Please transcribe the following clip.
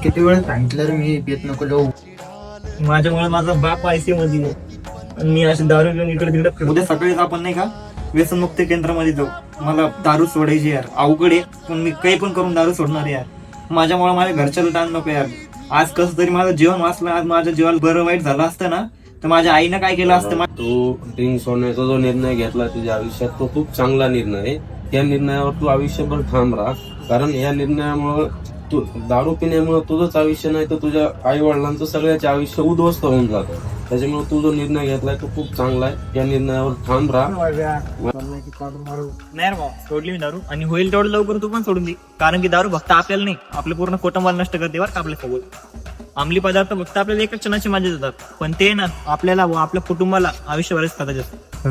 किती वेळ सांगितलं रे मी पेत नको जाऊ. माझ्यामुळे माझा बाप आयसी मध्ये आहे. आणि मी अशी दारू घेऊन इकडे तिकडे. उद्या सकाळीच आपण नाही का व्यसनमुक्ती केंद्रामध्ये जाऊ. मला दारू सोडायची यार, अवघड आहे पण मी काही पण करून दारू सोडणार यार. माझ्यामुळे माझ्या घरच्याला ताण नको यार. आज कसं तरी माझं जीवन वाचलं. आज माझ्या जीवाला बरं वाईट झालं असतं ना तर माझ्या आईनं काय केलं असतं. तू ड्रिंक सोडण्याचा जो निर्णय घेतला तुझ्या आयुष्यात तो खूप चांगला निर्णय आहे. त्या निर्णयावर तू आयुष्यभर ठाम राहा. कारण या निर्णयामुळे तू दारू पिण्यामुळे तुझंच आयुष्य नाही तर तुझ्या आई वडिलांचं सगळ्याचे आयुष्य उद्ध्वस्त होऊन जातं. त्याच्यामुळे तू जो निर्णय घेतलाय तो खूप चांगला आहे. या निर्णयावर ठाम राहा. नाही रे भाऊ, सोडली मी दारू आणि होईल तेवढं लवकर तू पण सोडून दे. कारण की दारू फक्त आपल्याला नाही, आपलं पूर्ण कुटुंबाला नष्ट करते बरं का आपल्या सोबत. अंमली पदार्थ फक्त आपल्याला एका क्षणाची मजा देतात पण ते ना आपल्याला व आपल्या कुटुंबाला आयुष्यभरच खातात.